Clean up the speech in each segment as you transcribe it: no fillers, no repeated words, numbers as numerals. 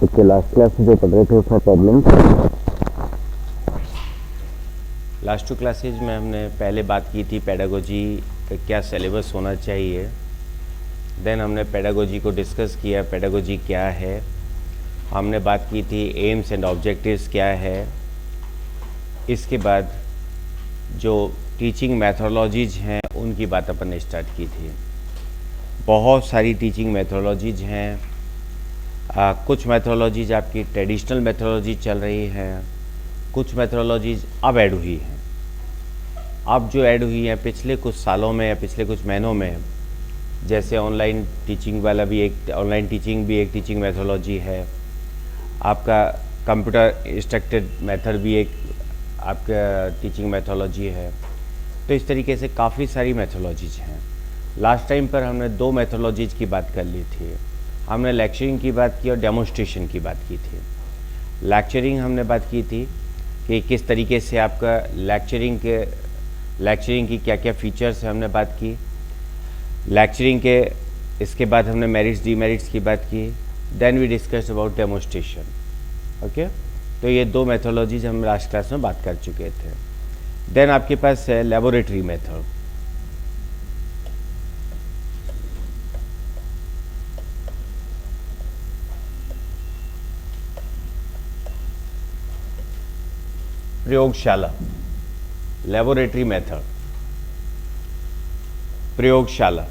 Topic के last class में जो पढ़ रहे थे उसमें प्रॉब्लम्स। लास्ट 2 क्लासेज में हमने पहले बात की थी पेडागोजी का क्या सिलेबस होना चाहिए। देन हमने पेडागोजी को डिस्कस किया, पेडागोजी क्या है। हमने बात की थी एम्स एंड ऑब्जेक्टिव्स क्या है। इसके बाद जो टीचिंग मैथोडोलॉजीज हैं उनकी बात अपन ने स्टार्ट की थी। बहुत सारी टीचिंग मैथोडोलॉजीज हैं। कुछ मैथोडोलॉजीज आपकी ट्रेडिशनल मैथोडोलॉजी चल रही हैं, कुछ मैथोडोलॉजीज अब ऐड हुई हैं। अब जो ऐड हुई हैं पिछले कुछ सालों में या पिछले कुछ महीनों में, जैसे ऑनलाइन टीचिंग वाला भी एक ऑनलाइन टीचिंग भी एक टीचिंग मैथोडोलॉजी है, आपका कंप्यूटर इंस्ट्रक्टेड मेथड भी एक आपका टीचिंग मैथोडोलॉजी है। तो इस तरीके से काफ़ी सारी मैथोडोलॉजीज हैं। लास्ट टाइम पर हमने 2 मैथोडोलॉजीज की बात कर ली थी। हमने लेक्चरिंग की बात की और डेमोन्स्ट्रेशन की बात की थी। लेक्चरिंग हमने बात की थी कि किस तरीके से आपका लेक्चरिंग की क्या क्या फीचर्स है, हमने बात की लेक्चरिंग के। इसके बाद हमने मेरिट्स डीमेरिट्स की बात की। Then we discuss about demonstration. Okay, तो ये 2 मैथोडोलॉजीज हम लास्ट क्लास में बात कर चुके थे। देन आपके पास है लेबोरेटरी मेथड। प्रयोगशाला, लेबोरेटरी मेथड, प्रयोगशाला।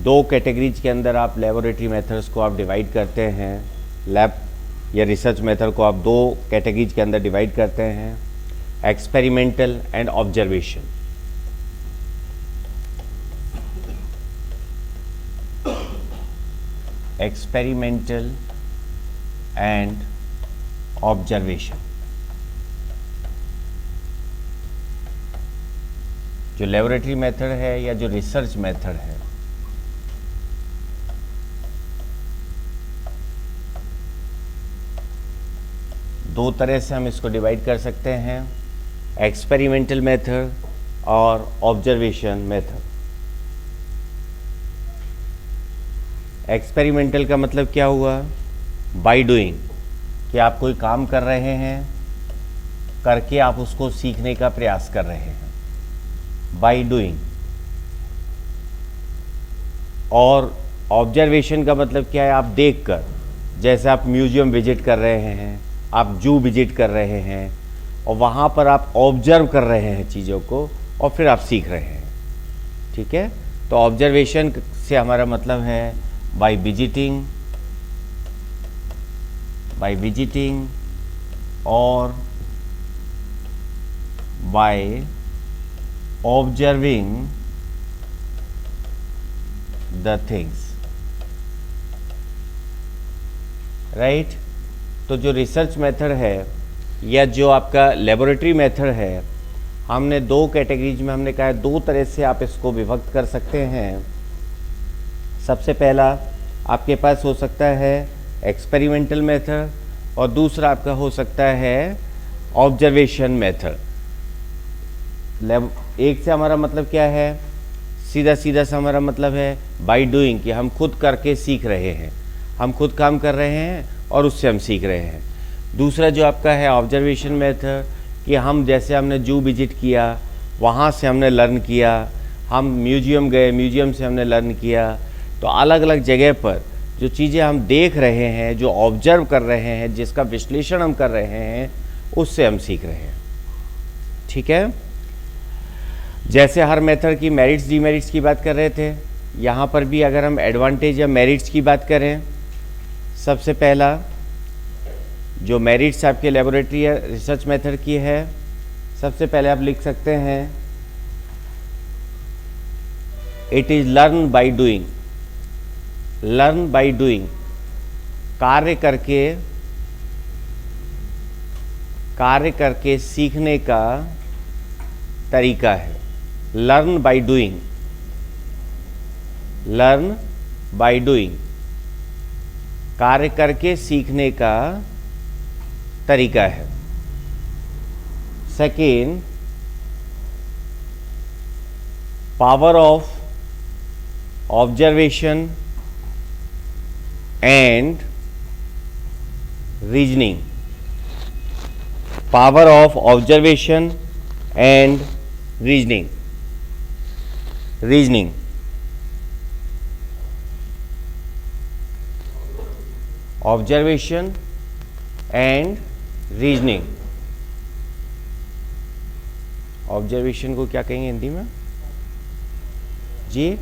2 कैटेगरीज के अंदर आप लेबोरेटरी मेथड्स को आप डिवाइड करते हैं। लैब या रिसर्च मेथड को आप 2 कैटेगरीज के अंदर डिवाइड करते हैं, experimental and observation. Experimental and observation. जो लेबोरेटरी मेथड है या जो रिसर्च मेथड है, दो तरह से हम इसको डिवाइड कर सकते हैं, एक्सपेरिमेंटल मेथड और ऑब्जर्वेशन मेथड। एक्सपेरिमेंटल का मतलब क्या हुआ? बाय डूइंग, कि आप कोई काम कर रहे हैं, करके आप उसको सीखने का प्रयास कर रहे हैं, बाय डूइंग। और ऑब्जर्वेशन का मतलब क्या है? आप देखकर, जैसे आप म्यूजियम विजिट कर रहे हैं, आप जू विजिट कर रहे हैं और वहाँ पर आप ऑब्जर्व कर रहे हैं चीज़ों को और फिर आप सीख रहे हैं। ठीक है, तो ऑब्जर्वेशन से हमारा मतलब है बाय विजिटिंग और by observing the things, right. तो जो रिसर्च मेथड है या जो आपका लेबोरेटरी मेथड है, हमने 2 कैटेगरीज में हमने कहा है 2 तरह से आप इसको विभक्त कर सकते हैं। सबसे पहला आपके पास हो सकता है एक्सपेरिमेंटल मेथड और दूसरा आपका हो सकता है ऑब्जर्वेशन मेथड। एक से हमारा मतलब क्या है? सीधा सा हमारा मतलब है बाय डूइंग, कि हम खुद करके सीख रहे हैं, हम खुद काम कर रहे हैं और उससे हम सीख रहे हैं। दूसरा जो आपका है ऑब्जर्वेशन मेथड, कि हम जैसे हमने जू विजिट किया, वहाँ से हमने लर्न किया, हम म्यूजियम गए, म्यूजियम से हमने लर्न किया। तो अलग अलग जगह पर जो चीज़ें हम देख रहे हैं, जो ऑब्जर्व कर रहे हैं, जिसका विश्लेषण हम कर रहे हैं, उससे हम सीख रहे हैं। ठीक है, जैसे हर मेथड की मेरिट्स डीमेरिट्स की बात कर रहे थे, यहाँ पर भी अगर हम एडवांटेज या मेरिट्स की बात करें, सबसे पहला जो मेरिट्स आपके लेबोरेटरी या रिसर्च मेथड की है, सबसे पहले आप लिख सकते हैं it is learn by doing. Learn by doing, कार्य करके सीखने का तरीका है। Learn by doing, learn by doing, कार्य करके सीखने का तरीका है। Second, power of observation and reasoning. Power of observation and reasoning. Reasoning. Observation and reasoning. Observation को क्या कहेंगे हिंदी में जी?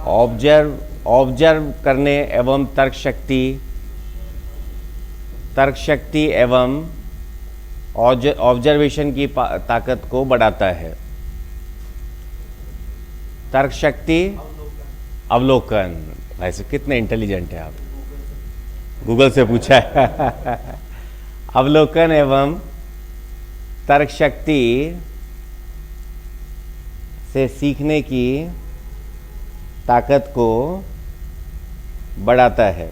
ऑब्जर्व करने एवं तर्क शक्ति एवं ऑब्जर्वेशन की ताकत को बढ़ाता है। तर्क शक्ति अवलोकन। वैसे कितने इंटेलिजेंट है आप, गूगल से पूछा है। अवलोकन एवं तर्क शक्ति से सीखने की ताकत को बढ़ाता है।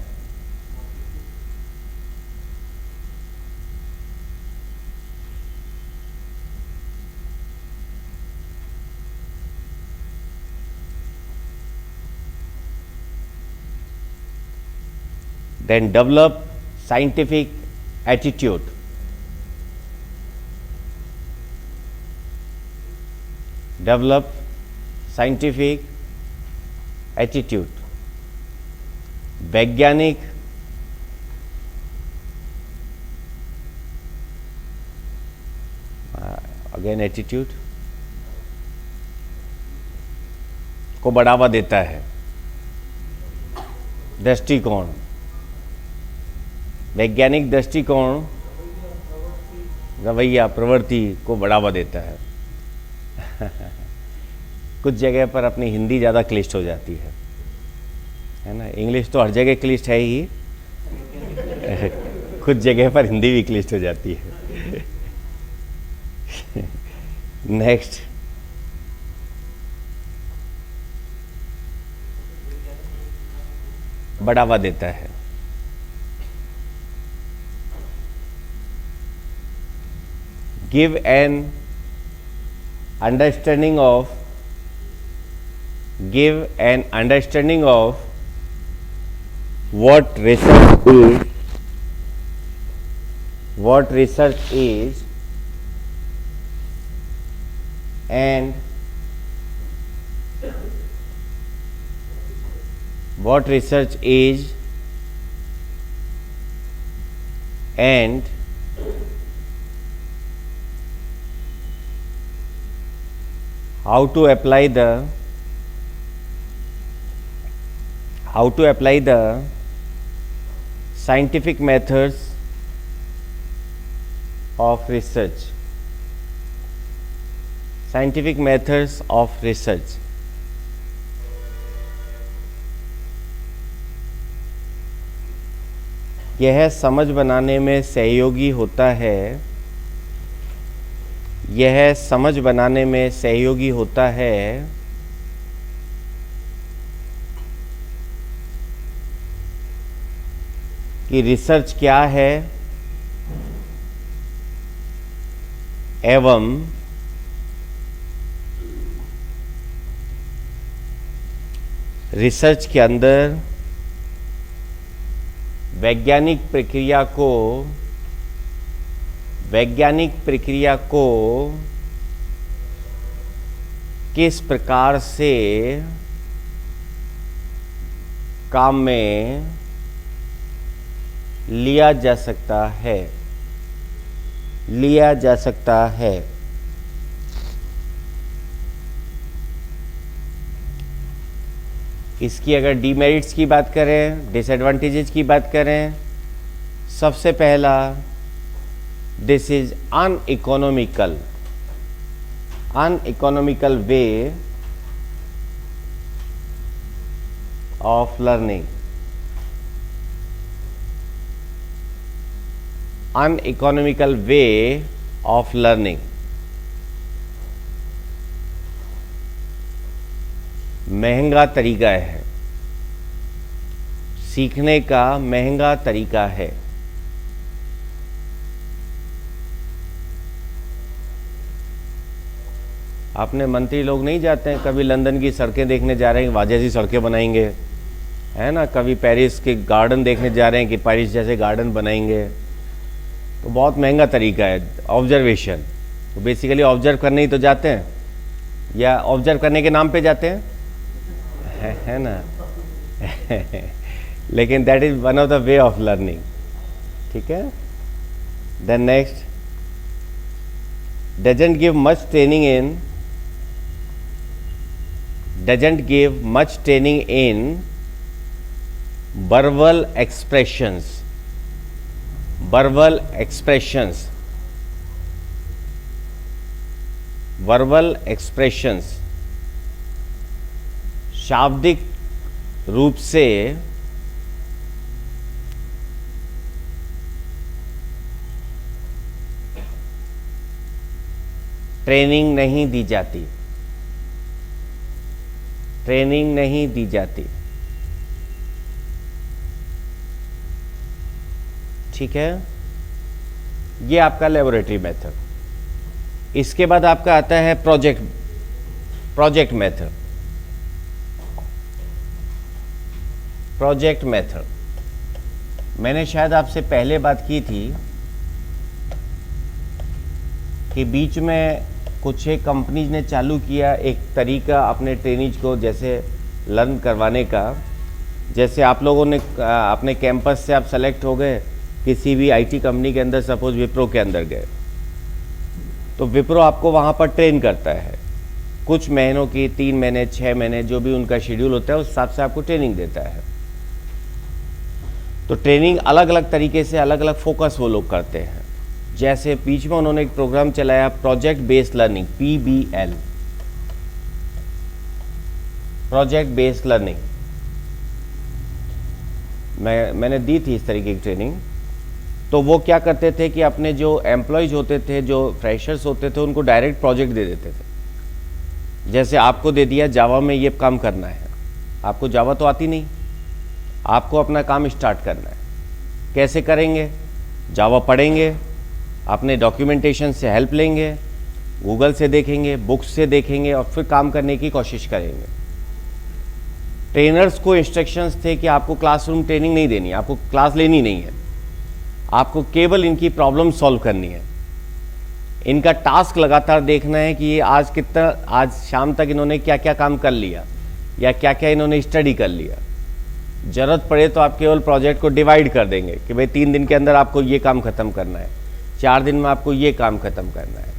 Then develop scientific attitude. Develop scientific attitude. वैज्ञानिक अगेन एटीट्यूड को बढ़ावा देता है। दृष्टिकोण, वैज्ञानिक दृष्टिकोण रवैया प्रवृत्ति को बढ़ावा देता है। कुछ जगह पर अपनी हिंदी ज़्यादा क्लिष्ट हो जाती है ना। इंग्लिश तो हर जगह क्लिष्ट है ही, कुछ जगह पर हिंदी भी क्लिष्ट हो जाती है। नेक्स्ट, बढ़ावा देता है। Give an understanding of what research is and what research is and how to apply the scientific methods of research. Scientific methods of research. यह समझ बनाने में सहयोगी होता है। यह समझ बनाने में सहयोगी होता है कि रिसर्च क्या है एवं रिसर्च के अंदर वैज्ञानिक प्रक्रिया को किस प्रकार से काम में लिया जा सकता है। इसकी अगर डीमेरिट्स की बात करें, डिसएडवांटेजेस की बात करें, सबसे पहला, this is uneconomical way of learning. Uneconomical way of learning. महंगा तरीका है, सीखने का महंगा तरीका है। अपने मंत्री लोग नहीं जाते हैं, कभी लंदन की सड़कें देखने जा रहे हैं वहाँ जैसी सड़कें बनाएंगे, है ना, कभी पेरिस के गार्डन देखने जा रहे हैं कि पेरिस जैसे गार्डन बनाएंगे। तो बहुत महंगा तरीका है ऑब्जर्वेशन। तो बेसिकली ऑब्जर्व करने ही तो जाते हैं, या ऑब्जर्व करने के नाम पे जाते हैं, है ना लेकिन that is one of the way of learning. ठीक है। Then next, doesn't give much training in verbal expressions शाब्दिक रूप से ट्रेनिंग नहीं दी जाती। ठीक है, ये आपका लेबोरेटरी मेथड। इसके बाद आपका आता है प्रोजेक्ट मेथड। मैंने शायद आपसे पहले बात की थी कि बीच में कुछ एक कंपनीज ने चालू किया एक तरीका अपने ट्रेनीज को जैसे लर्न करवाने का। जैसे आप लोगों ने अपने कैंपस से आप सेलेक्ट हो गए किसी भी आईटी कंपनी के अंदर, सपोज विप्रो के अंदर गए, तो विप्रो आपको वहाँ पर ट्रेन करता है कुछ महीनों की, 3 महीने 6 महीने, जो भी उनका शेड्यूल होता है उस हिसाब से आपको ट्रेनिंग देता है। तो ट्रेनिंग अलग अलग तरीके से, अलग अलग फोकस वो लोग करते हैं। जैसे बीच में उन्होंने एक प्रोग्राम चलाया project based learning, PBL, project based learning. मैंने दी थी इस तरीके की ट्रेनिंग। तो वो क्या करते थे कि अपने जो एम्प्लॉयज होते थे, जो फ्रेशर्स होते थे, उनको डायरेक्ट प्रोजेक्ट दे देते थे। जैसे आपको दे दिया जावा में ये काम करना है, आपको जावा तो आती नहीं, आपको अपना काम स्टार्ट करना है। कैसे करेंगे? जावा पढ़ेंगे, अपने डॉक्यूमेंटेशन से हेल्प लेंगे, गूगल से देखेंगे, बुक्स से देखेंगे और फिर काम करने की कोशिश करेंगे। ट्रेनर्स को इंस्ट्रक्शंस थे कि आपको क्लासरूम ट्रेनिंग नहीं देनी, आपको क्लास लेनी नहीं है, आपको केवल इनकी प्रॉब्लम सॉल्व करनी है। इनका टास्क लगातार देखना है कि ये आज शाम तक इन्होंने क्या क्या काम कर लिया या क्या क्या इन्होंने स्टडी कर लिया। ज़रूरत पड़े तो आप केवल प्रोजेक्ट को डिवाइड कर देंगे कि भाई 3 दिन के अंदर आपको ये काम ख़त्म करना है, 4 दिन में आपको ये काम ख़त्म करना है।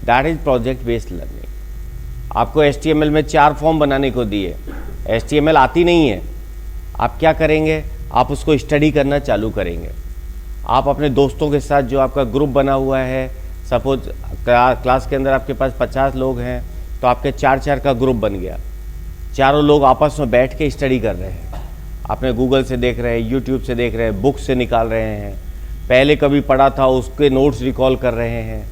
That is project based learning. आपको HTML में 4 फॉर्म बनाने को दिए, HTML आती नहीं है, आप क्या करेंगे? आप उसको स्टडी करना चालू करेंगे। आप अपने दोस्तों के साथ जो आपका ग्रुप बना हुआ है, सपोज क्लास के अंदर आपके पास 50 लोग हैं, तो आपके 4-4 का ग्रुप बन गया। चारों लोग आपस में बैठ के स्टडी कर रहे हैं, आपने गूगल से देख रहे हैं, यूट्यूब से देख रहे हैं, बुक से निकाल रहे हैं, पहले कभी पढ़ा था उसके नोट्स रिकॉल कर रहे हैं।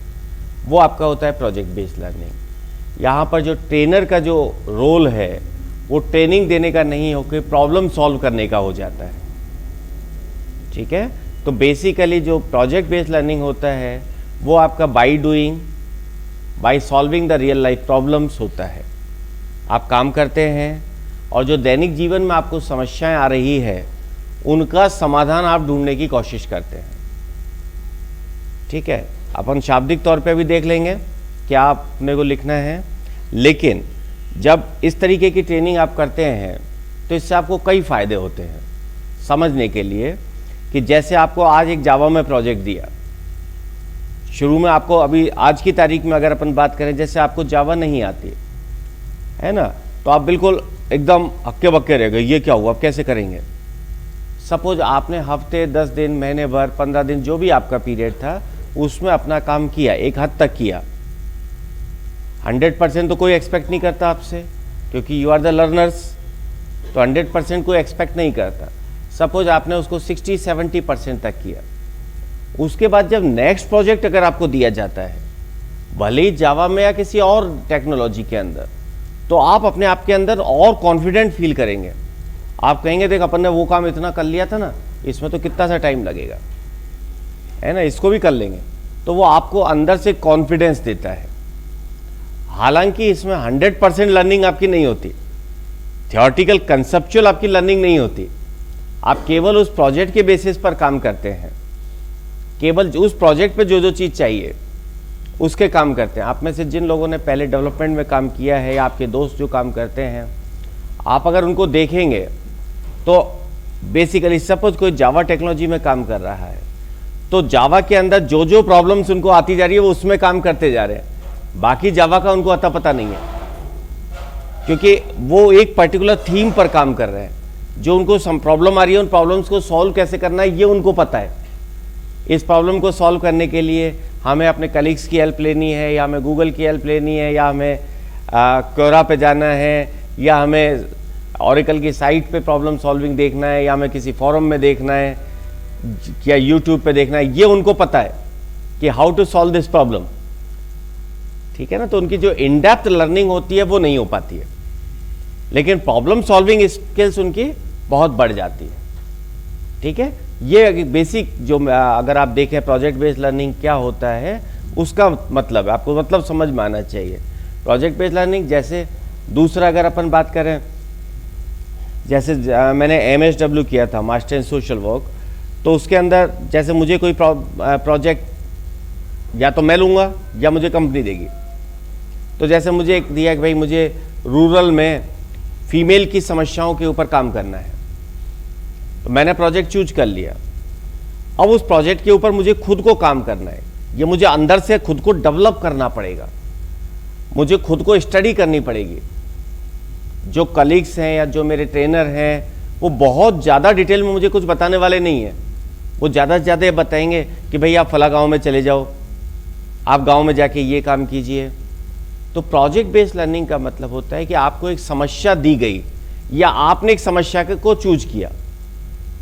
वो आपका होता है प्रोजेक्ट बेस्ड लर्निंग। यहाँ पर जो ट्रेनर का जो रोल है वो ट्रेनिंग देने का नहीं होकर प्रॉब्लम सॉल्व करने का हो जाता है। ठीक है, तो बेसिकली जो प्रोजेक्ट बेस्ड लर्निंग होता है वो आपका by doing, by solving the real life problems होता है। आप काम करते हैं और जो दैनिक जीवन में आपको समस्याएं आ रही है उनका समाधान आप ढूंढने की कोशिश करते हैं। ठीक है, अपन शाब्दिक तौर पे भी देख लेंगे क्या आपने को लिखना है, लेकिन जब इस तरीके की ट्रेनिंग आप करते हैं तो इससे आपको कई फ़ायदे होते हैं समझने के लिए। कि जैसे आपको आज एक जावा में प्रोजेक्ट दिया, शुरू में आपको अभी आज की तारीख में अगर अपन बात करें, जैसे आपको जावा नहीं आती है ना, तो आप बिल्कुल एकदम हक्के बक्के रह गए, ये क्या हुआ, आप कैसे करेंगे। सपोज आपने हफ्ते, 10 दिन, महीने भर, 15 दिन, जो भी आपका पीरियड था उसमें अपना काम किया, एक हद तक किया। 100% तो कोई एक्सपेक्ट नहीं करता आपसे, क्योंकि यू आर द लर्नर्स, तो 100% कोई एक्सपेक्ट नहीं करता। सपोज आपने उसको 60-70% तक किया। उसके बाद जब नेक्स्ट प्रोजेक्ट अगर आपको दिया जाता है, भले ही जावा में या किसी और टेक्नोलॉजी के अंदर, तो आप अपने आप के अंदर और कॉन्फिडेंट फील करेंगे। आप कहेंगे देख अपन ने वो काम इतना कर लिया था ना, इसमें तो कितना सा टाइम लगेगा, है ना, इसको भी कर लेंगे। तो वो आपको अंदर से कॉन्फिडेंस देता है। हालांकि इसमें 100% लर्निंग आपकी नहीं होती, थियोरटिकल कंसेप्चुअल आपकी लर्निंग नहीं होती। आप केवल उस प्रोजेक्ट के बेसिस पर काम करते हैं, केवल उस प्रोजेक्ट पे जो जो चीज़ चाहिए उसके काम करते हैं। आप में से जिन लोगों ने पहले डेवलपमेंट में काम किया है या आपके दोस्त जो काम करते हैं, आप अगर उनको देखेंगे तो बेसिकली सपोज कोई जावा टेक्नोलॉजी में काम कर रहा है तो जावा के अंदर जो जो प्रॉब्लम्स उनको आती जा रही है वो उसमें काम करते जा रहे हैं, बाकी जावा का उनको अता पता नहीं है, क्योंकि वो एक पर्टिकुलर थीम पर काम कर रहे हैं। जो उनको प्रॉब्लम आ रही है उन प्रॉब्लम्स को सॉल्व कैसे करना है ये उनको पता है। इस प्रॉब्लम को सॉल्व करने के लिए हमें अपने कलीग्स की हेल्प लेनी है, या हमें गूगल की हेल्प लेनी है, या हमें क्योरा पे जाना है, या हमें ऑरेकल की साइट पे प्रॉब्लम सॉल्विंग देखना है, या हमें किसी फोरम में देखना है, या यूट्यूब पे देखना है, ये उनको पता है कि how to solve this problem. ठीक है ना, तो उनकी जो इन डेप्थ लर्निंग होती है वो नहीं हो पाती है, लेकिन प्रॉब्लम सॉल्विंग स्किल्स उनकी बहुत बढ़ जाती है। ठीक है, ये बेसिक जो अगर आप देखें प्रोजेक्ट बेस्ड लर्निंग क्या होता है उसका मतलब आपको मतलब समझ में आना चाहिए। प्रोजेक्ट बेस्ड लर्निंग जैसे दूसरा अगर अपन बात करें, जैसे मैंने MSW किया था, मास्टर इन सोशल वर्क, तो उसके अंदर जैसे मुझे कोई प्रोजेक्ट या तो मैं लूँगा या मुझे कंपनी देगी। तो जैसे मुझे एक दिया कि भाई मुझे रूरल में फीमेल की समस्याओं के ऊपर काम करना है, तो मैंने प्रोजेक्ट चूज कर लिया। अब उस प्रोजेक्ट के ऊपर मुझे खुद को काम करना है, ये मुझे अंदर से खुद को डेवलप करना पड़ेगा, मुझे खुद को स्टडी करनी पड़ेगी। जो कलीग्स हैं या जो मेरे ट्रेनर हैं वो बहुत ज़्यादा डिटेल में मुझे कुछ बताने वाले नहीं हैं। वो ज़्यादा से ज़्यादा ये बताएंगे कि भाई आप फला गांव में चले जाओ, आप गांव में जाके ये काम कीजिए। तो प्रोजेक्ट बेस्ड लर्निंग का मतलब होता है कि आपको एक समस्या दी गई या आपने एक समस्या को चूज किया।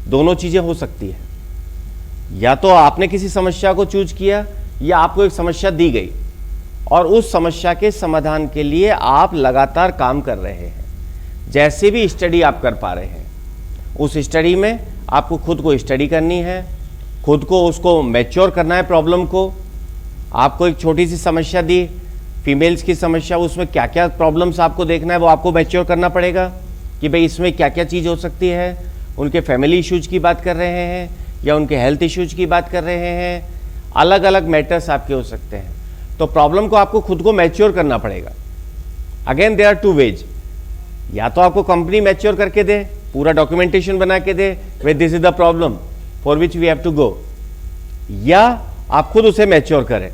दोनों चीज़ें हो सकती है, या तो आपने किसी समस्या को चूज किया या आपको एक समस्या दी गई और उस समस्या के समाधान के लिए आप लगातार काम कर रहे हैं। जैसे भी स्टडी आप कर पा रहे हैं, उस स्टडी में आपको खुद को स्टडी करनी है, खुद को उसको मैच्योर करना है प्रॉब्लम को। आपको एक छोटी सी समस्या दी, फीमेल्स की समस्या, उसमें क्या क्या प्रॉब्लम्स आपको देखना है वो आपको मैच्योर करना पड़ेगा कि भाई इसमें क्या क्या चीज़ हो सकती है। उनके फैमिली इश्यूज की बात कर रहे हैं या उनके हेल्थ इश्यूज की बात कर रहे हैं, अलग अलग मैटर्स आपके हो सकते हैं। तो प्रॉब्लम को आपको खुद को मैच्योर करना पड़ेगा। Again there are two ways, या तो आपको कंपनी मैच्योर करके दे, पूरा डॉक्यूमेंटेशन बना के दे, way this is the problem for which we have to go, या आप खुद उसे मैच्योर करें।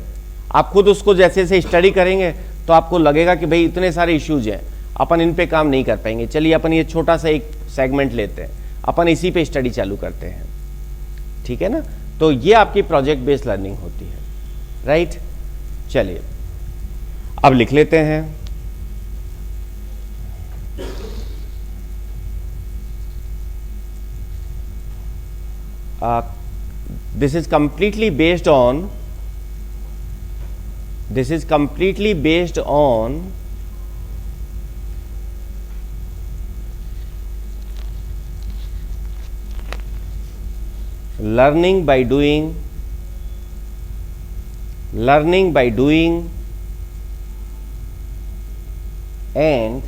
आप खुद उसको जैसे जैसे स्टडी करेंगे तो आपको लगेगा कि भाई इतने सारे इश्यूज हैं, अपन इन पे काम नहीं कर पाएंगे, चलिए अपन ये छोटा सा एक सेगमेंट लेते हैं, अपन इसी पे स्टडी चालू करते हैं। ठीक है ना, तो ये आपकी प्रोजेक्ट बेस्ड लर्निंग होती है, राइट। चलिए अब लिख लेते हैं। This is completely based on learning by doing and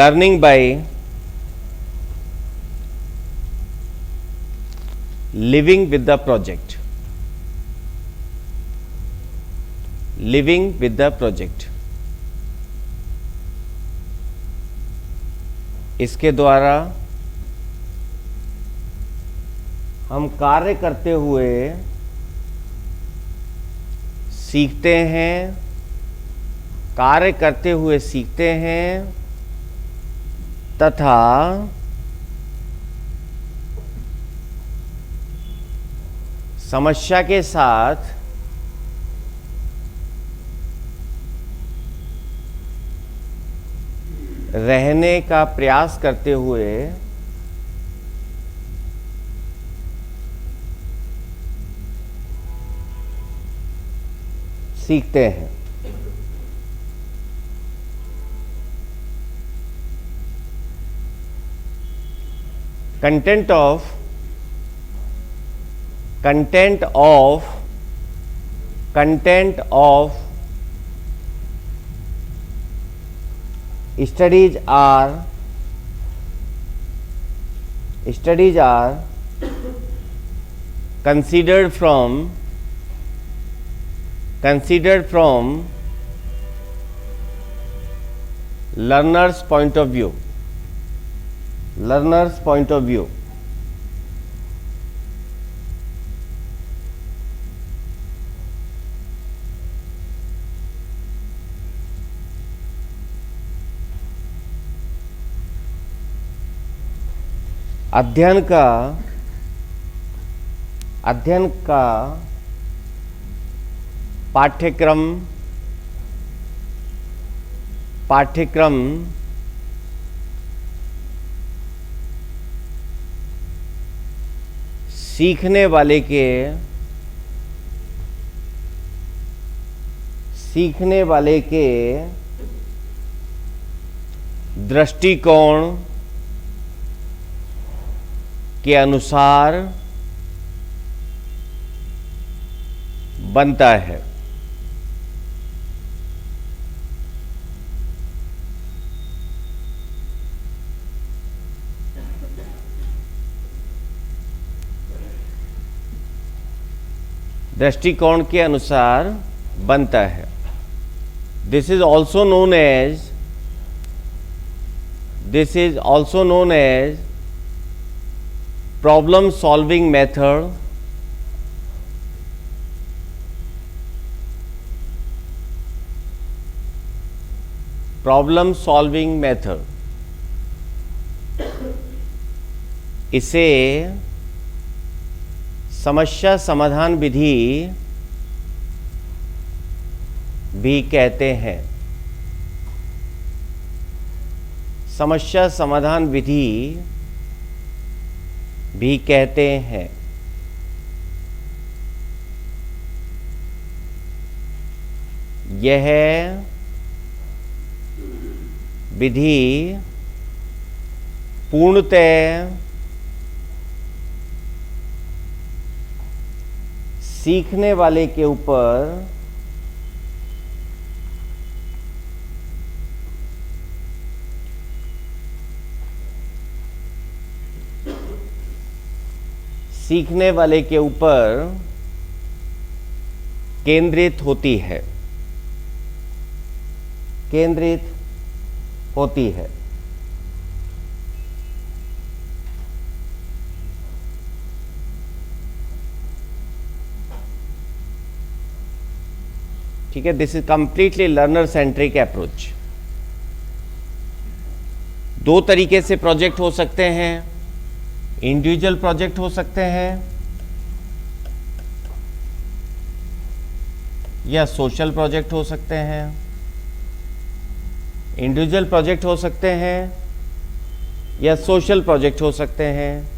learning by living with the project, इसके द्वारा हम कार्य करते हुए सीखते हैं, तथा समस्या के साथ रहने का प्रयास करते हुए सीखते हैं। Content of content of studies are considered from learner's point of view. अध्ययन का पाठ्यक्रम सीखने वाले के दृष्टिकोण के अनुसार बनता है। दृष्टिकोण के अनुसार बनता है। This is also known as problem solving method, इसे समस्या समाधान विधि भी कहते हैं। समस्या समाधान विधि भी कहते हैं। यह विधि पूर्णतः सीखने वाले के ऊपर केंद्रित होती है। ठीक है, this is completely learner centric approach. दो तरीके से प्रोजेक्ट हो सकते हैं। इंडिविजुअल प्रोजेक्ट हो सकते हैं या सोशल प्रोजेक्ट हो सकते हैं। इंडिविजुअल प्रोजेक्ट हो सकते हैं या सोशल प्रोजेक्ट हो सकते हैं।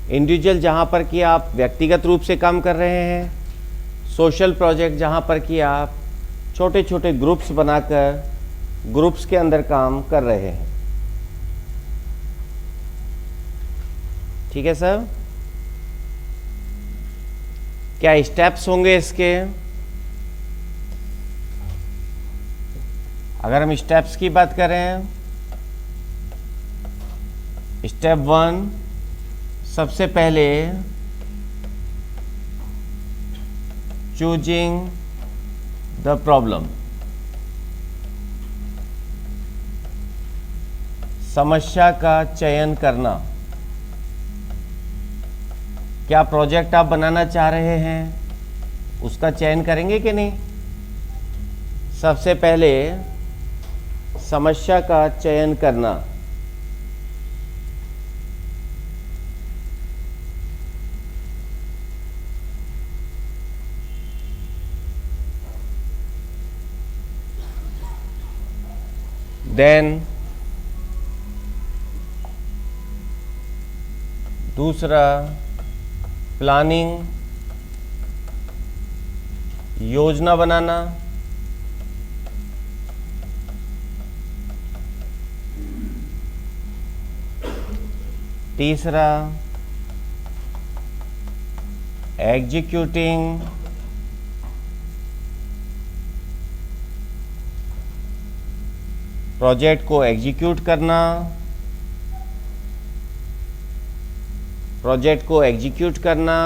इंडिविजुअल जहां पर कि आप व्यक्तिगत रूप से काम कर रहे हैं, सोशल प्रोजेक्ट जहां पर कि आप छोटे छोटे ग्रुप्स बनाकर ग्रुप्स के अंदर काम कर रहे हैं। ठीक है सर, क्या स्टेप्स होंगे इसके? अगर हम स्टेप्स की बात करें, स्टेप 1 सबसे पहले चूजिंग द प्रॉब्लम, समस्या का चयन करना। क्या प्रोजेक्ट आप बनाना चाह रहे हैं उसका चयन करेंगे कि नहीं? सबसे पहले समस्या का चयन करना। देन दूसरा प्लानिंग, योजना बनाना। तीसरा, एग्जीक्यूटिंग प्रोजेक्ट को एग्जीक्यूट करना, प्रोजेक्ट को एग्जीक्यूट करना,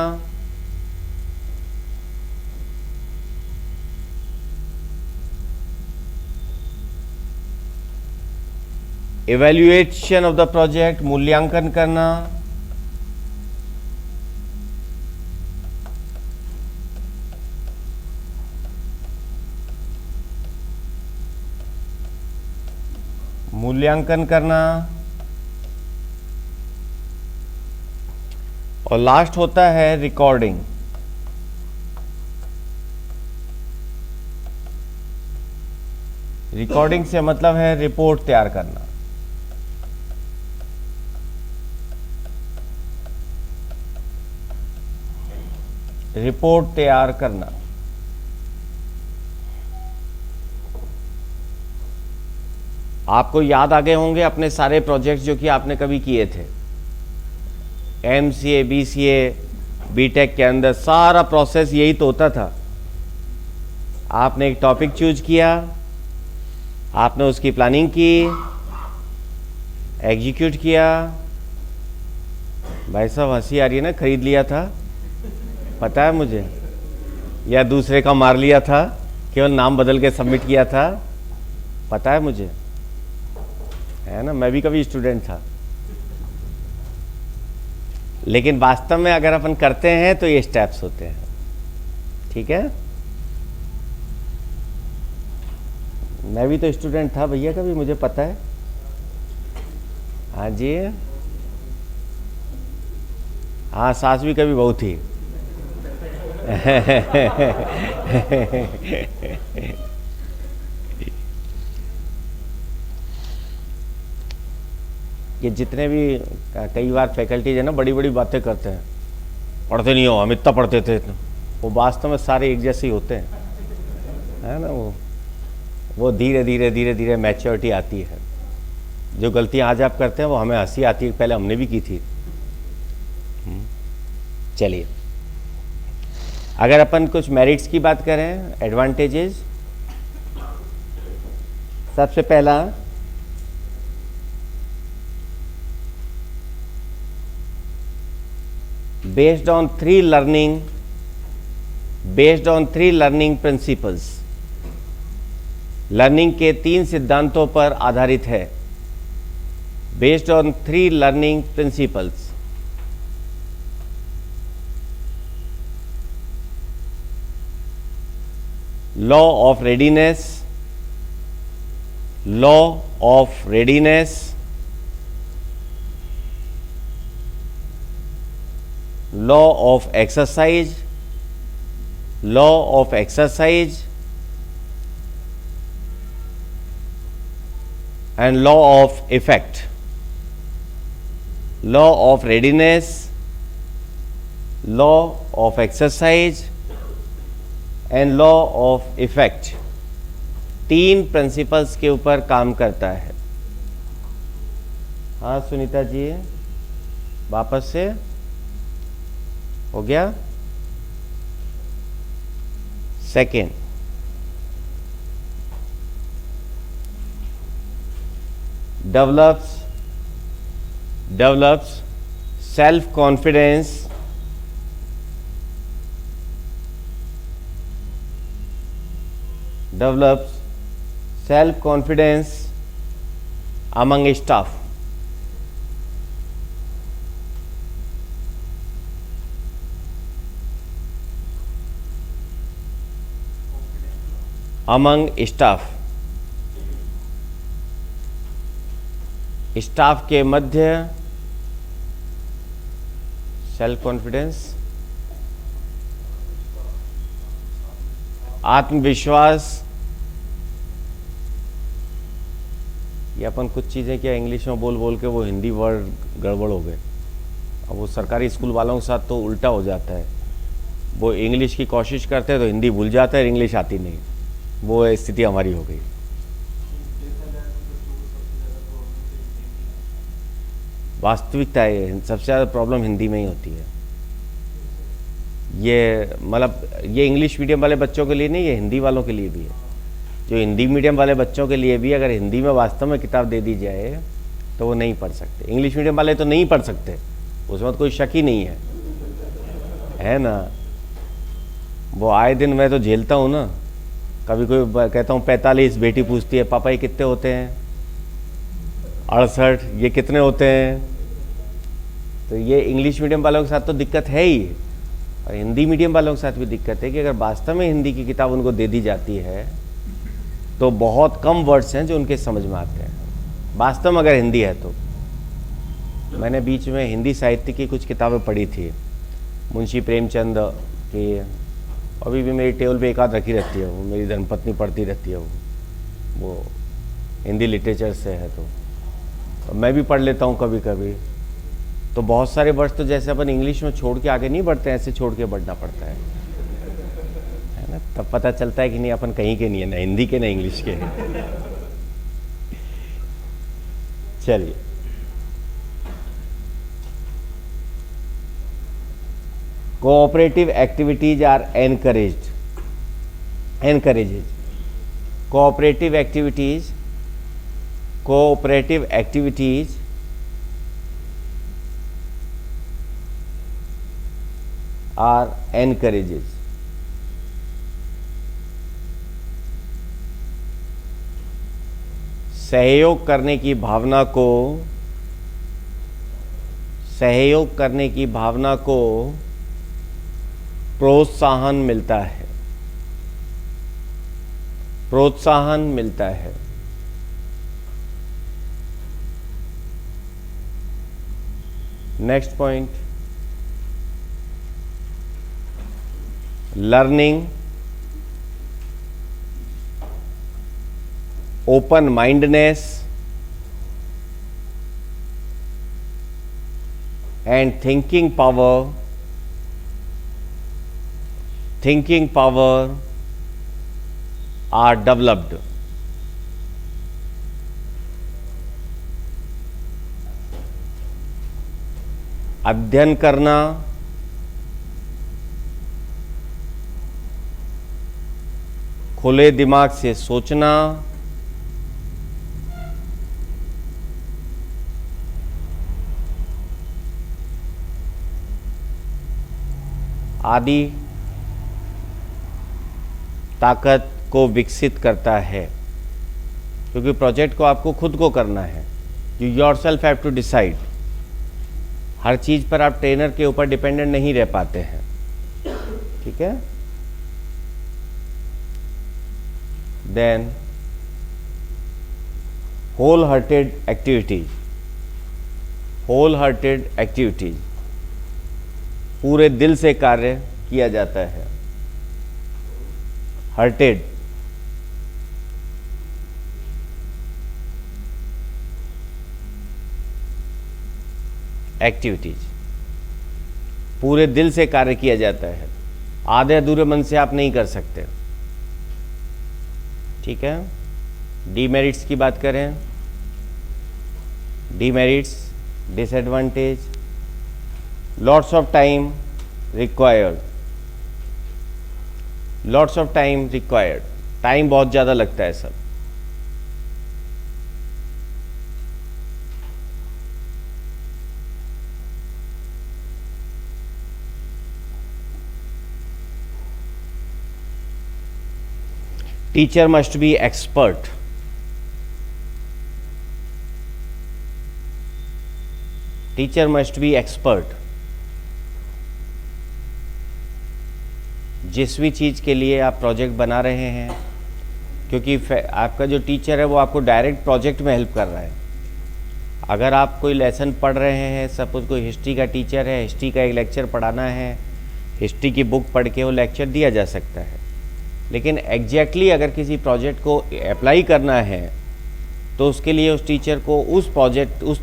इवैल्यूएशन ऑफ द प्रोजेक्ट मूल्यांकन करना, मूल्यांकन करना, और लास्ट होता है रिकॉर्डिंग। रिकॉर्डिंग से मतलब है रिपोर्ट तैयार करना। रिपोर्ट तैयार करना। आपको याद आ गए होंगे अपने सारे प्रोजेक्ट्स जो कि आपने कभी किए थे। MCA, BCA, BTech के अंदर सारा प्रोसेस यही तो होता था। आपने एक टॉपिक चूज किया, आपने उसकी प्लानिंग की, एग्जीक्यूट किया। भाई साहब हंसी आ रही है ना, खरीद लिया था, पता है मुझे, या दूसरे का मार लिया था, केवल नाम बदल के सबमिट किया था, पता है मुझे, है ना, मैं भी कभी स्टूडेंट था। लेकिन वास्तव में अगर अपन करते हैं तो ये स्टेप्स होते हैं, ठीक है। मैं भी तो स्टूडेंट था भैया कभी, मुझे पता है। हाँ जी, हाँ सास भी कभी बहू थी। ये जितने भी कई बार फैकल्टीज है ना, बड़ी बड़ी बातें करते हैं, पढ़ते नहीं हो, हम इतना पढ़ते थे, वो वास्तव में सारे एक जैसे ही होते हैं, है ना। वो धीरे धीरे धीरे धीरे मैच्योरिटी आती है। जो गलतियां आज आप करते हैं वो हमें हंसी आती है, पहले हमने भी की थी। चलिए, अगर अपन कुछ मेरिट्स की बात करें, एडवांटेजेस, सबसे पहला based on three learning principles, learning के 3 सिद्धांतों पर आधारित है। based on 3 learning principles, law of readiness, law of readiness, law of exercise, law of exercise, and law of effect. Law of readiness, law of exercise, and law of effect 3 principles के ऊपर काम करता है। हाँ सुनीता जी, वापस से हो गया। Second, develops self confidence, among staff. Staff के मध्य सेल्फ कॉन्फिडेंस, आत्मविश्वास। ये अपन कुछ चीज़ें क्या इंग्लिश में बोल बोल के वो हिंदी वर्ड गड़बड़ हो गए। अब वो सरकारी स्कूल वालों के साथ तो उल्टा हो जाता है, वो इंग्लिश की कोशिश करते हैं तो हिंदी भूल जाता है, इंग्लिश आती नहीं। वो स्थिति हमारी हो गई। वास्तविकता है, सबसे ज़्यादा प्रॉब्लम हिंदी में ही होती है। ये मतलब ये इंग्लिश मीडियम वाले बच्चों के लिए नहीं, ये हिंदी वालों के लिए भी है। जो हिंदी मीडियम वाले बच्चों के लिए भी अगर हिंदी में वास्तव में किताब दे दी जाए तो वो नहीं पढ़ सकते। इंग्लिश मीडियम वाले तो नहीं पढ़ सकते, उसमें तो कोई शक ही नहीं है ना। वो आए दिन मैं तो झेलता हूँ ना, कभी कोई कहता हूँ 45, बेटी पूछती है पापा ये कितने होते हैं, 68, ये कितने होते हैं। तो ये इंग्लिश मीडियम वालों के साथ तो दिक्कत है ही, और हिंदी मीडियम वालों के साथ भी दिक्कत है कि अगर वास्तव में हिंदी की किताब उनको दे दी जाती है तो बहुत कम वर्ड्स हैं जो उनके समझ में आते हैं, वास्तव में अगर हिंदी है तो। मैंने बीच में हिंदी साहित्य की कुछ किताबें पढ़ी थी, मुंशी प्रेमचंद की, अभी भी मेरी टेबल पे एक आध रखी रहती है, वो मेरी धर्मपत्नी पढ़ती रहती है, वो हिंदी लिटरेचर से है तो मैं भी पढ़ लेता हूँ कभी कभी। तो बहुत सारे वर्ड्स तो जैसे अपन इंग्लिश में छोड़ के आगे नहीं बढ़ते, ऐसे छोड़ के बढ़ना पड़ता है ना, तब पता चलता है कि नहीं अपन कहीं के नहीं है, ना हिंदी के ना इंग्लिश के। चलिए, cooperative activities are encouraged. Cooperative activities are encouraged. सहयोग करने की भावना को प्रोत्साहन मिलता है। Next point, learning, open mindness and thinking power are developed. अध्ययन करना, खुले दिमाग से सोचना, आदि ताकत को विकसित करता है, क्योंकि प्रोजेक्ट को आपको खुद को करना है। You yourself have to decide. हर चीज़ पर आप ट्रेनर के ऊपर डिपेंडेंट नहीं रह पाते हैं, ठीक है। देन होल हार्टेड एक्टिविटीज, पूरे दिल से कार्य किया जाता है। हार्टेड, एक्टिविटीज, पूरे दिल से कार्य किया जाता है, आधे अधूरे मन से आप नहीं कर सकते, ठीक है। डीमेरिट्स की बात करें, demerits, disadvantage, lots of time required, time बहुत ज़्यादा लगता है सब। टीचर मस्ट बी एक्सपर्ट, जिस भी चीज़ के लिए आप प्रोजेक्ट बना रहे हैं, क्योंकि आपका जो टीचर है वो आपको डायरेक्ट प्रोजेक्ट में हेल्प कर रहा है। अगर आप कोई लेसन पढ़ रहे हैं, सपोज कोई हिस्ट्री का टीचर है, हिस्ट्री का एक लेक्चर पढ़ाना है, हिस्ट्री की बुक पढ़ के वो लेक्चर दिया जा सकता है, लेकिन एग्जैक्टली अगर किसी प्रोजेक्ट को अप्लाई करना है तो उसके लिए उस टीचर को उस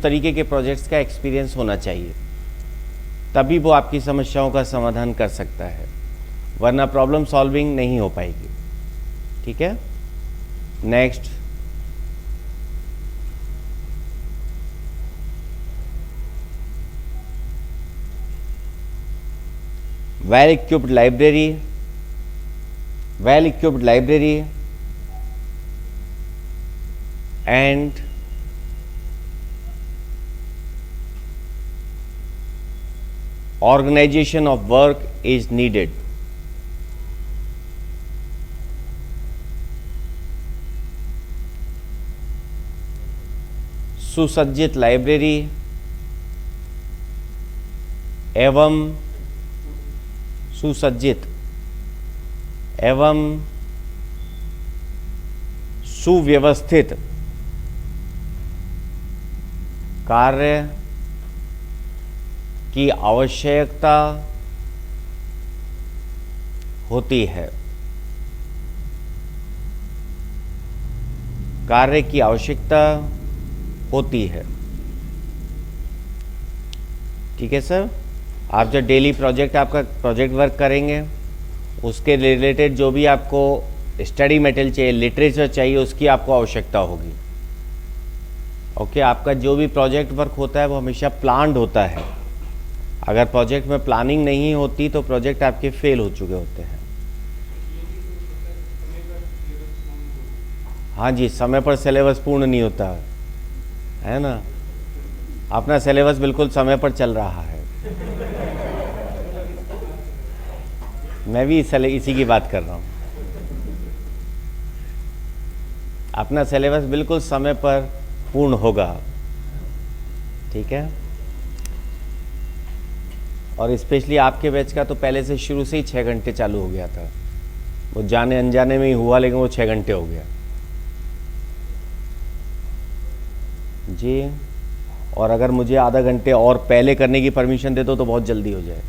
तरीके के प्रोजेक्ट्स का एक्सपीरियंस होना चाहिए, तभी वो आपकी समस्याओं का समाधान कर सकता है, वरना प्रॉब्लम सॉल्विंग नहीं हो पाएगी, ठीक है। Next, well equipped library and organization of work is needed. सुसज्जित लाइब्रेरी एवं सुसज्जित एवं सुव्यवस्थित कार्य की आवश्यकता होती है। कार्य की आवश्यकता होती है। ठीक है सर। आप जो डेली प्रोजेक्ट आपका प्रोजेक्ट वर्क करेंगे उसके रिलेटेड जो भी आपको स्टडी मटेरियल चाहिए, लिटरेचर चाहिए, उसकी आपको आवश्यकता होगी। ओके, आपका जो भी प्रोजेक्ट वर्क होता है वो हमेशा प्लान्ड होता है। अगर प्रोजेक्ट में प्लानिंग नहीं होती तो प्रोजेक्ट आपके फेल हो चुके होते हैं। हाँ जी, समय पर सिलेबस पूर्ण नहीं होता है ना। अपना सिलेबस बिल्कुल समय पर चल रहा है। मैं भी इसी की बात कर रहा हूँ। अपना सिलेबस बिल्कुल समय पर पूर्ण होगा। ठीक है। और स्पेशली आपके बैच का तो पहले से शुरू से ही 6 घंटे चालू हो गया था। वो जाने अनजाने में ही हुआ, लेकिन वो 6 घंटे हो गया जी। और अगर मुझे आधा घंटे और पहले करने की परमिशन दे दो तो बहुत जल्दी हो जाए।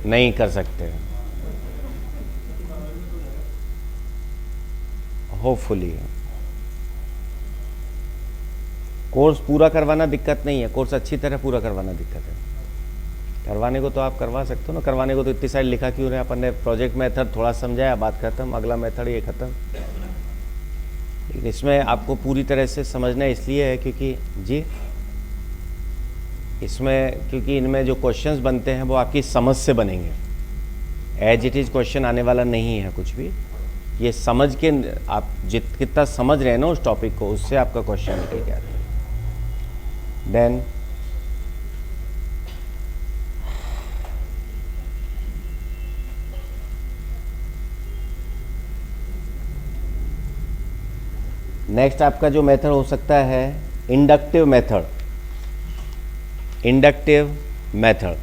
नहीं कर सकते होपफुली। कोर्स पूरा करवाना दिक्कत नहीं है, कोर्स अच्छी तरह पूरा करवाना दिक्कत है। करवाने को तो आप करवा सकते हो ना, करवाने को तो इतनी सारी लिखा क्यों रहे। अपन ने प्रोजेक्ट मेथड थोड़ा समझाया, बात खत्म, अगला मेथड ये खत्म। लेकिन इसमें आपको पूरी तरह से समझना इसलिए है क्योंकि जी इसमें क्योंकि इनमें जो क्वेश्चंस बनते हैं वो आपकी समझ से बनेंगे। एज इट इज़ क्वेश्चन आने वाला नहीं है कुछ भी। ये समझ के आप कितना समझ रहे हैं ना उस टॉपिक को, उससे आपका क्वेश्चन निकल के आता है। देन नेक्स्ट आपका जो मेथड हो सकता है इंडक्टिव मेथड। इंडक्टिव मेथड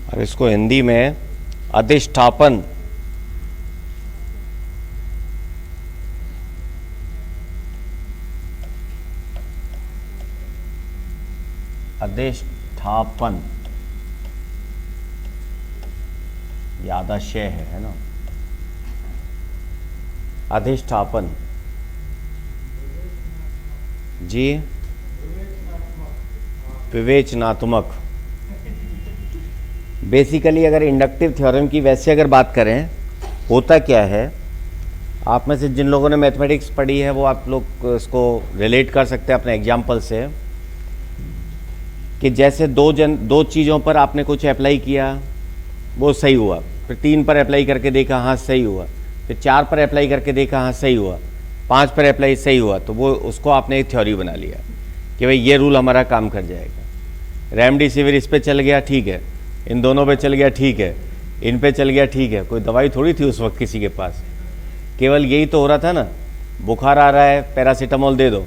और इसको हिंदी में अधिष्ठापन अधिष्ठापन यादाशय है ना। अधिष्ठापन जी विवेचनात्मक। बेसिकली अगर इंडक्टिव थ्योरम की वैसे अगर बात करें, होता क्या है, आप में से जिन लोगों ने मैथमेटिक्स पढ़ी है वो आप लोग इसको रिलेट कर सकते हैं अपने एग्जाम्पल से कि जैसे दो चीज़ों पर आपने कुछ अप्लाई किया, वो सही हुआ, फिर 3 पर अप्लाई करके देखा, हाँ सही हुआ, फिर 4 पर अप्लाई करके देखा, हाँ सही हुआ, 5 पर अप्लाई सही हुआ, तो वो उसको आपने एक थ्योरी बना लिया कि भाई ये रूल हमारा काम कर जाएगा। रेमडेसिविर इस पे चल गया, ठीक है, इन दोनों पे चल गया, ठीक है, इन पे चल गया, ठीक है। कोई दवाई थोड़ी थी उस वक्त किसी के पास, केवल यही तो हो रहा था ना, बुखार आ रहा है पैरासीटामोल दे दो,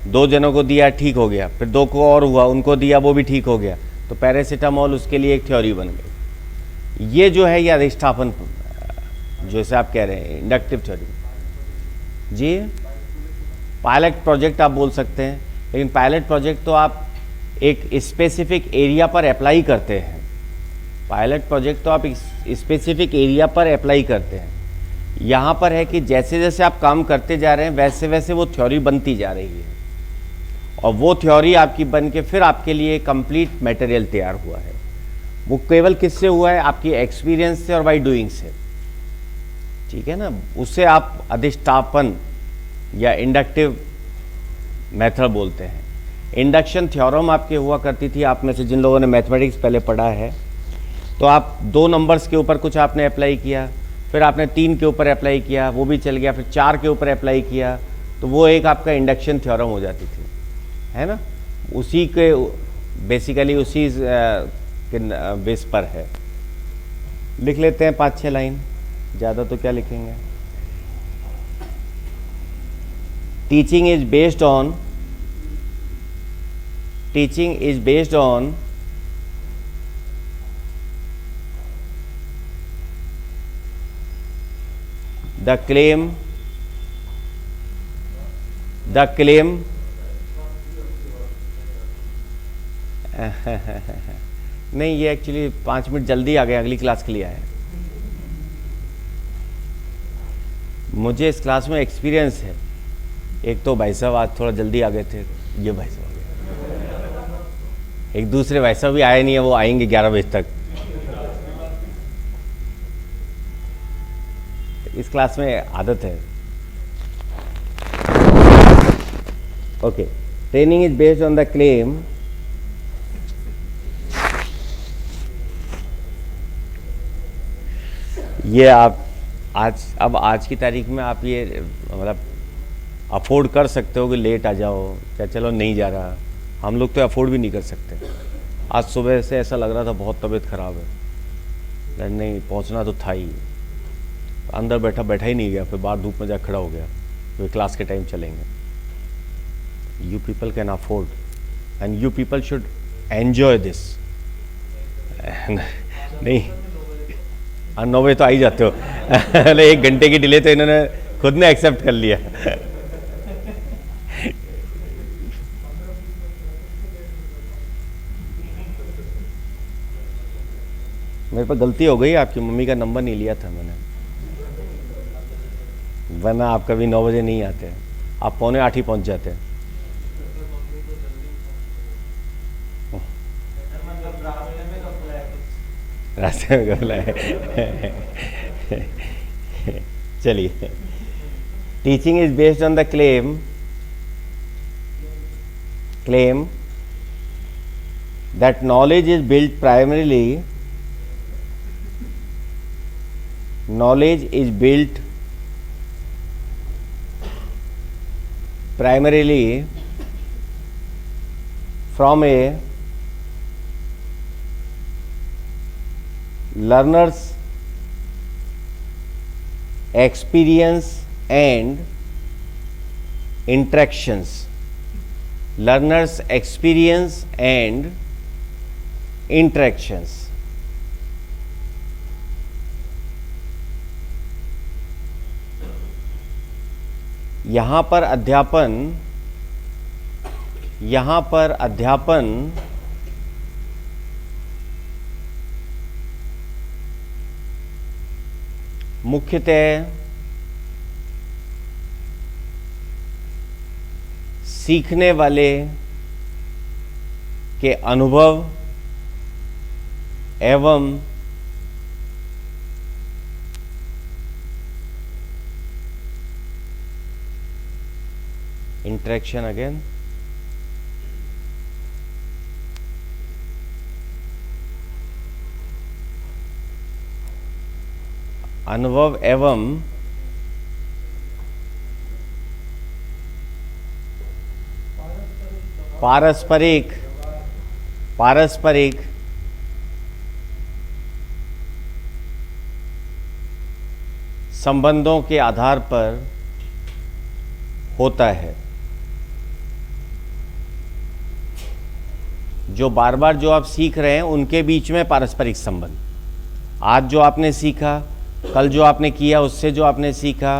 2 जनों को दिया ठीक हो गया, फिर 2 को और हुआ, उनको दिया वो भी ठीक हो गया, तो पैरासीटामोल उसके लिए एक थ्योरी बन गई। ये जो है ये अधिष्ठापन जैसे आप कह रहे हैं इंडक्टिव थ्योरी जी। पायलट प्रोजेक्ट आप बोल सकते हैं, लेकिन पायलट प्रोजेक्ट तो आप एक स्पेसिफिक एरिया पर अप्लाई करते हैं। पायलट प्रोजेक्ट तो आप स्पेसिफिक एरिया पर अप्लाई करते हैं। यहाँ पर है कि जैसे जैसे आप काम करते जा रहे हैं वैसे वैसे वो थ्योरी बनती जा रही है, और वो थ्योरी आपकी बन के फिर आपके लिए कंप्लीट मटेरियल तैयार हुआ है। वो केवल किससे हुआ है? आपकी एक्सपीरियंस से और बाई डूइंग से, ठीक है ना। उससे आप अधिष्ठापन या इंडक्टिव मेथड बोलते हैं। इंडक्शन थ्योरम आपके हुआ करती थी, आप में से जिन लोगों ने मैथमेटिक्स पहले पढ़ा है, तो आप 2 नंबर्स के ऊपर कुछ आपने अप्लाई किया, फिर आपने 3 के ऊपर अप्लाई किया, वो भी चल गया, फिर 4 के ऊपर अप्लाई किया, तो वो एक आपका इंडक्शन थ्योरम हो जाती थी, है ना। उसी के बेसिकली उसी के बेस पर है। लिख लेते हैं 5-6 लाइन, ज़्यादा तो क्या लिखेंगे। Teaching is based on the claim नहीं, ये एक्चुअली 5 मिनट जल्दी आ गए, अगली क्लास के लिए आए। मुझे इस क्लास में एक्सपीरियंस है। एक तो भाई साहब आज थोड़ा जल्दी आ गए थे, ये भाई साहब आ गए। एक दूसरे भाई साहब भी आए नहीं है, वो आएंगे 11 बजे तक। इस क्लास में आदत है। Okay, training is based on the claim ये आप आज की तारीख में आप ये मतलब अफोर्ड कर सकते हो कि लेट आ जाओ, क्या चलो नहीं जा रहा। हम लोग तो अफोर्ड भी नहीं कर सकते। आज सुबह से ऐसा लग रहा था बहुत तबीयत ख़राब है, नहीं पहुंचना तो था ही, अंदर बैठा ही नहीं गया, फिर बाहर धूप में जा खड़ा हो गया, तो क्लास के टाइम चलेंगे। You people can afford and you people should enjoy this. नहीं 9 बजे तो आ ही जाते हो। 1 घंटे की डिले तो इन्होंने खुद ने एक्सेप्ट कर लिया। मेरे पर गलती हो गई, आपकी मम्मी का नंबर नहीं लिया था मैंने, वरना आप कभी 9 बजे नहीं आते, आप 7:45 ही पहुंच जाते। रास्ते में गफला है। चलिए, teaching is based on the claim that knowledge is built primarily from a learner's experience and interactions. Learner's experience and interactions. यहाँ पर अध्यापन मुख्यतः सीखने वाले के अनुभव एवं इंटरेक्शन अगेन अनुभव एवं पारस्परिक संबंधों के आधार पर होता है। जो बार बार जो आप सीख रहे हैं उनके बीच में पारस्परिक संबंध, आज जो आपने सीखा, कल जो आपने किया, उससे जो आपने सीखा,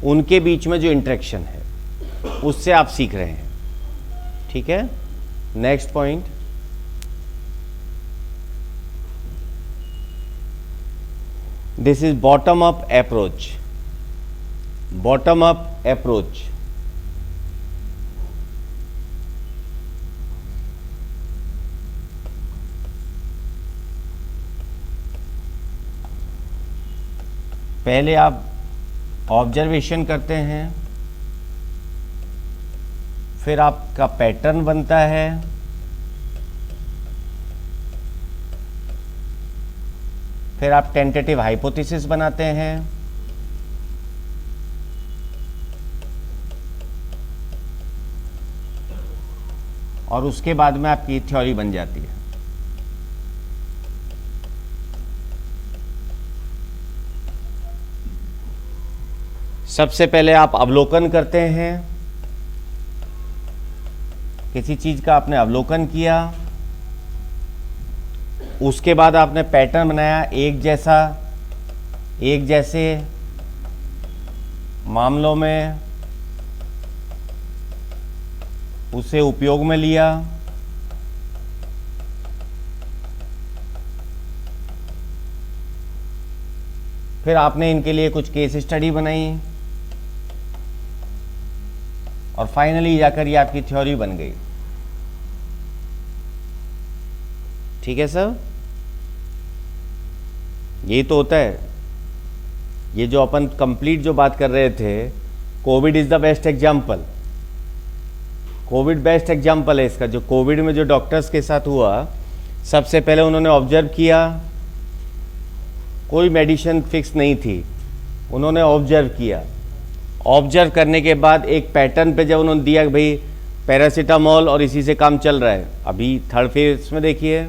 उनके बीच में जो इंटरेक्शन है उससे आप सीख रहे हैं। ठीक है, next point, this is bottom up approach. Bottom up approach. पहले आप ऑब्जर्वेशन करते हैं, फिर आपका पैटर्न बनता है, फिर आप टेंटेटिव हाइपोथेसिस बनाते हैं, और उसके बाद में आपकी थ्योरी बन जाती है। सबसे पहले आप अवलोकन करते हैं, किसी चीज का आपने अवलोकन किया, उसके बाद आपने पैटर्न बनाया, एक जैसे मामलों में उसे उपयोग में लिया, फिर आपने इनके लिए कुछ केस स्टडी बनाई, और फाइनली जाकर ये आपकी थ्योरी बन गई। ठीक है सर, यही तो होता है। ये जो अपन कंप्लीट जो बात कर रहे थे, Covid is the best example. Covid best example है इसका। जो कोविड में जो डॉक्टर्स के साथ हुआ, सबसे पहले उन्होंने ऑब्जर्व किया, कोई मेडिसिन फिक्स नहीं थी, उन्होंने ऑब्जर्व किया। ऑब्जर्व करने के बाद एक पैटर्न पे जब उन्होंने दिया कि भाई पैरासीटामोल और इसी से काम चल रहा है, अभी थर्ड फेज में देखिए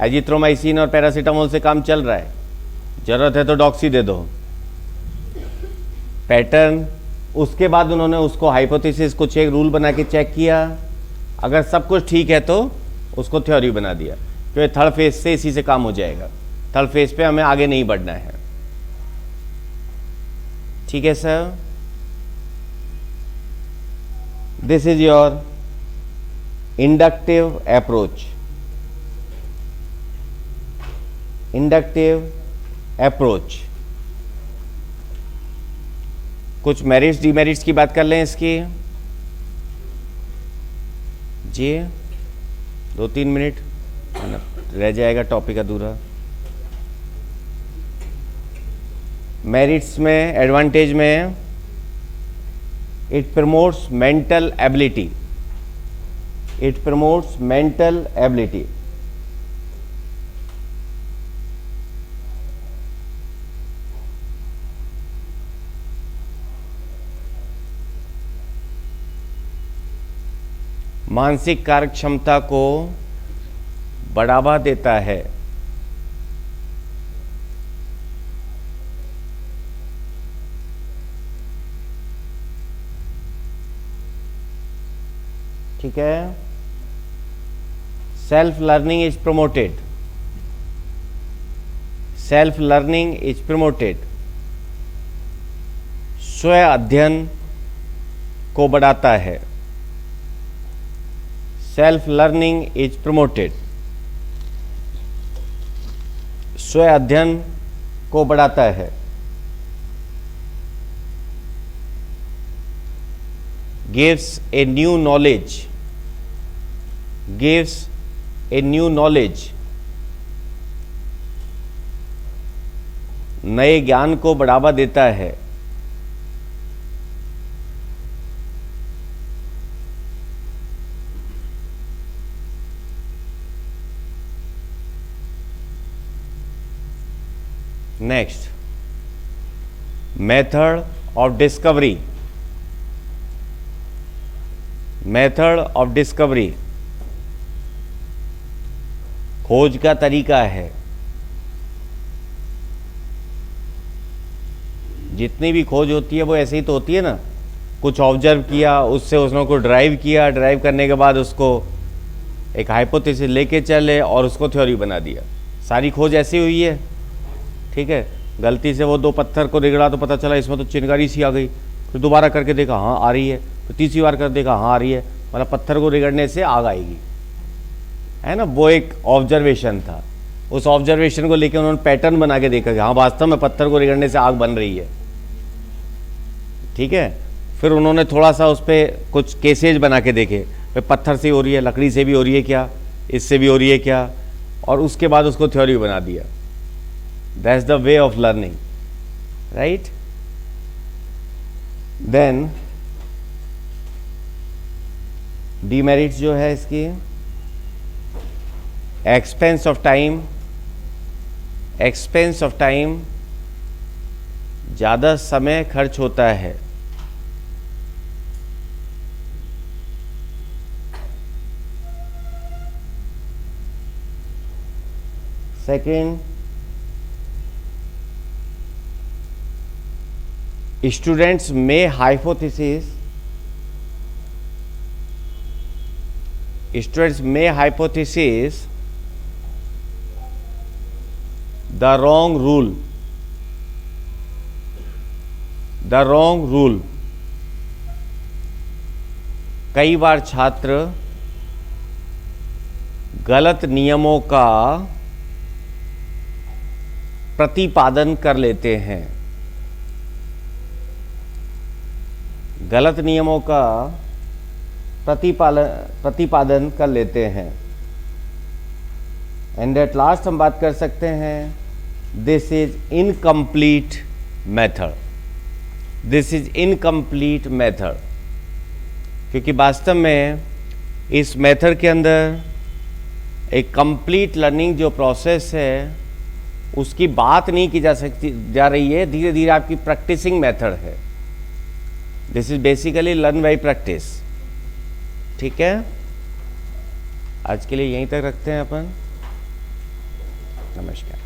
एजिथ्रोमाइसिन और पैरासीटामोल से काम चल रहा है, ज़रूरत है तो डॉक्सी दे दो, पैटर्न। उसके बाद उन्होंने उसको हाइपोथेसिस को चेक रूल बना के चेक किया, अगर सब कुछ ठीक है तो उसको थ्योरी बना दिया, क्योंकि थर्ड फेज से इसी से काम हो जाएगा, थर्ड फेज पे हमें आगे नहीं बढ़ना है। ठीक है sir, this is your inductive approach. Inductive approach. कुछ मेरिट्स डीमेरिट्स की बात कर लें इसकी जी, 2-3 मिनट रह जाएगा, टॉपिक अधूरा। मेरिट्स में, एडवांटेज में, it promotes mental ability. It promotes mental ability. मानसिक कार्य क्षमता को बढ़ावा देता है। ठीक है, self learning is promoted. Self learning is promoted. स्व अध्ययन को बढ़ाता है। Self learning is promoted. स्व अध्ययन को बढ़ाता है। gives a new knowledge। gives a new knowledge। नए ज्ञान को बढ़ावा देता है। Next, method of discovery. Method of discovery खोज का तरीका है। जितनी भी खोज होती है वो ऐसे ही तो होती है ना, कुछ ऑब्जर्व किया, उससे उसने को ड्राइव किया, ड्राइव करने के बाद उसको एक हाइपोथेसिस लेके चले और उसको थ्योरी बना दिया। सारी खोज ऐसी हुई है। ठीक है, गलती से वो 2 पत्थर को रगड़ा तो पता चला इसमें तो चिंगारी सी आ गई, फिर दोबारा करके देखा हाँ आ रही है, तो तीसरी बार कर देखा हाँ आ रही है, मतलब पत्थर को रगड़ने से आग आएगी, है ना। वो एक ऑब्जर्वेशन था। उस ऑब्जर्वेशन को लेकर उन्होंने पैटर्न बना के देखा कि हाँ वास्तव में पत्थर को रगड़ने से आग बन रही है। ठीक है। फिर उन्होंने थोड़ा सा उस पर कुछ केसेज बना के देखे, भाई पत्थर से हो रही है, लकड़ी से भी हो रही है क्या, इससे भी हो रही है क्या, और उसके बाद उसको थ्योरी बना दिया। That's the way of learning, right. Then demerits जो है इसकी, expense of time, expense of time, ज़्यादा समय खर्च होता है। सेकेंड, स्टूडेंट्स में hypothesis, students may hypothesize the wrong rule, the wrong rule। कई बार छात्र गलत नियमों का प्रतिपादन कर लेते हैं, गलत नियमों का प्रतिपादन कर लेते हैं। एंड एट लास्ट हम बात कर सकते हैं, this is incomplete method, this is incomplete method, क्योंकि वास्तव में इस मेथड के अंदर एक कंप्लीट लर्निंग जो प्रोसेस है उसकी बात नहीं की जा रही है, धीरे धीरे आपकी प्रैक्टिसिंग मेथड है। This is basically learn by practice. ठीक है, आज के लिए यहीं तक रखते हैं अपन। नमस्कार।